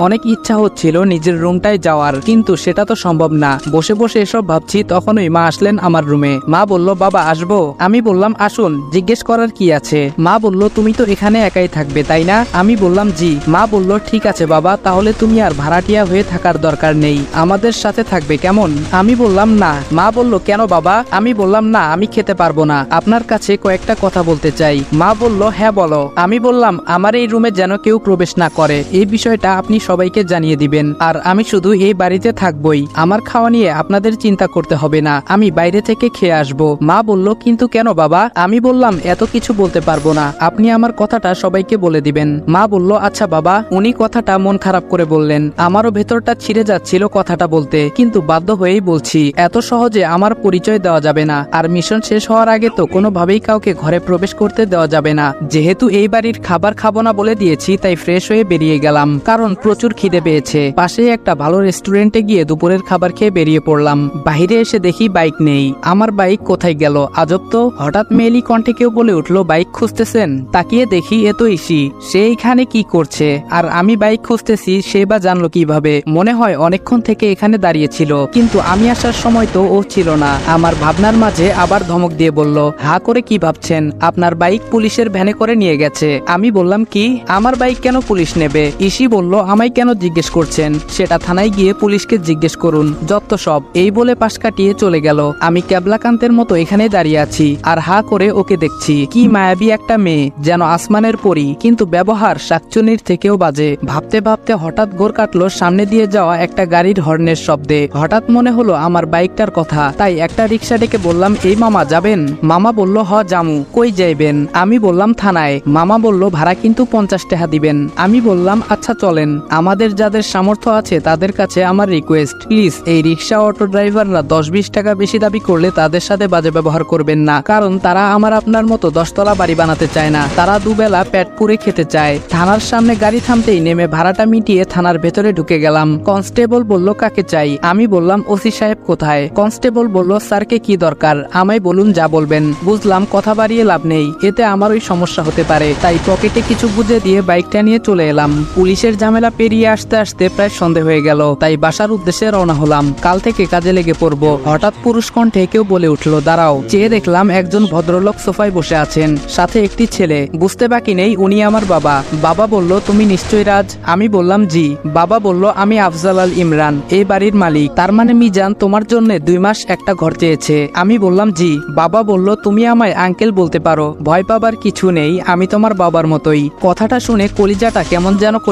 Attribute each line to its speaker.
Speaker 1: অনেক ইচ্ছা হচ্ছিল নিজের রুমটায় যাওয়ার, কিন্তু সেটা তো সম্ভব না। বসে বসে এসব ভাবছি, তখনই মা আসলেন আমার রুমে। মা বলল, বাবা আসবো? আমি বললাম, আসুন, জিজ্ঞেস করার কি আছে। মা বলল, তুমি তো এখানে একাই থাকবে তাই না? আমি বললাম, জি। মা বলল, ঠিক আছে বাবা, তাহলে তুমি আর ভাড়াটিয়া হয়ে থাকার দরকার নেই, আমাদের সাথে থাকবে, কেমন? আমি বললাম, না। মা বলল, কেন বাবা? আমি বললাম, না, আমি খেতে পারবো না, আপনার কাছে কয়েকটা কথা বলতে চাই। মা বলল, হ্যাঁ বলো। আমি বললাম, আমার এই রুমে যেন কেউ প্রবেশ না করে, এই বিষয়টা আপনি সবাইকে জানিয়ে দিবেন। আর আমি শুধু এই বাড়িতে থাকবই, আমার খাওয়া নিয়ে আপনাদের চিন্তা করতে হবে না, আমি বাইরে থেকে খেয়ে আসবো। মা বলল, কিন্তু কেন বাবা? আমি বললাম, এত কিছু বলতে পারবো না, আপনি আমার কথাটা সবাইকে বলে দিবেন। মা বলল, আচ্ছা বাবা। উনি কথাটা মন খারাপ করে বললেন। আমারও ভেতরটা ছিঁড়ে যাচ্ছিল কথাটা বলতে, কিন্তু বাধ্য হয়েই বলছি, এত সহজে আমার পরিচয় দেওয়া যাবে না, আর মিশন শেষ হওয়ার আগে তো কোনোভাবেই কাউকে ঘরে প্রবেশ করতে দেওয়া যাবে না। যেহেতু এই বাড়ির খাবার খাবো না বলে দিয়েছি, তাই ফ্রেশ হয়ে বেরিয়ে গেলাম, কারণ প্রচুর খিদে পেয়েছে। পাশেই একটা ভালো রেস্টুরেন্টে গিয়ে দুপুরের খাবার খেয়ে বেরিয়ে পড়লাম। বাইরে এসে দেখি বাইক নেই। আমার বাইক কোথায় গেল? আজব তো। হঠাৎ মেয়েলি কণ্ঠে কেউ বলে উঠলো, বাইক খুঁজতেছেন? তাকিয়ে দেখি এ তো ইসি। সে এখানে কি করছে? আর আমি বাইক খুঁজতেছি, সে বা জানলো কিভাবে? মনে হয় অনেকক্ষণ থেকে এখানে দাঁড়িয়েছিল, কিন্তু আমি আসার সময় তো ও ছিল না। আমার ভাবনার মাঝে আবার ধমক দিয়ে বলল, হা করে কি ভাবছেন? আপনার বাইক পুলিশের ভ্যানে করে নিয়ে গেছে। আমি বললাম, কি? আমার বাইক কেন পুলিশ নেবে? ইসি বলল, আমায় কেন জিজ্ঞেস করছেন? সেটা থানায় গিয়ে পুলিশকে জিজ্ঞেস করুন, যত সব। এই বলে পাশ কাটিয়ে চলে গেল। আমি ক্যাবলাকান্তের মতো এখানে দাঁড়িয়ে আছি আর হা করে ওকে দেখছি। কি মায়াবী একটা মেয়ে, যেন আসমানের পরী, কিন্তু ব্যবহার শাকচুনির থেকেও বাজে। ভাবতে ভাবতে হঠাৎ গোর কাটলো সামনে দিয়ে যাওয়া একটা গাড়ির হর্নের শব্দে। হঠাৎ মনে হলো আমার বাইকটার কথা, তাই একটা রিক্সা ডেকে বললাম, এই মামা যাবেন? মামা বলল, হ জামু। কই যাইবেন? আমি বললাম, থানায়। মামা বলল, ভাড়া কিন্তু 50 টাকা দিবেন। আমি বললাম, আচ্ছা চলেন। আমাদের যাদের সামর্থ্য আছে তাদের কাছে আমার রিকোয়েস্ট, প্লিজ এই রিক্সা অটো ড্রাইভাররা 10-20 টাকা বেশি দাবি করলে তাদের সাথে বাজে ব্যবহার করবেন না, কারণ তারা আমার আপনার মতো 10 তলা বাড়ি বানাতে চায় না, তারা দুবেলা পেট পুরে খেতে চায়। থানার সামনে গাড়ি থামতেই নেমে ভাড়াটা মিটিয়ে থানার ভেতরে ঢুকে গেলাম। কনস্টেবল বলল, কাকে চাই? আমি বললাম, ওসি সাহেব কোথায়? কনস্টেবল বলল, স্যারকে কি দরকার? আমায় বলুন, যা বলবেন। বুঝলাম কথা বাড়িয়ে লাভ নেই, এতে আমারই সমস্যা হতে পারে, তাই পকেটে কিছু গুজে দিয়ে বাইকটা নিয়ে চলে এলাম। পুলিশের ঝামেলা পেরিয়ে আসতে আসতে প্রায় সন্ধে হয়ে গেল, তাই বাসার উদ্দেশ্যে রওনা হলাম। কাল থেকে কাজে লেগে পড়বো। হঠাৎ পুরুষ কণ্ঠে কেউ বলে উঠলো, দাঁড়াও। চেয়ে দেখলাম একজন ভদ্রলোক সোফায় বসে আছেন, সাথে একটি ছেলে। বুঝতে বাকি নেই উনি আমার বাবা। বাবা বলল, তুমি নিশ্চয়ই রাজ? আমি বললাম, জি। বাবা বলল, আমি আফজাল আল ইমরান, এই বাড়ির মালিক। তার মানে মিজান তোমার জন্য 2 মাস একটা ঘর চেয়েছে? আমি বললাম, জি। বাবা বলল, তুমি আমায় আঙ্কেল বলতে পারো, ভয় পাবার কিছু নেই, আমি তোমার বাবার মতোই। কথাটা শুনে কলিজাটা কেমন যেন করে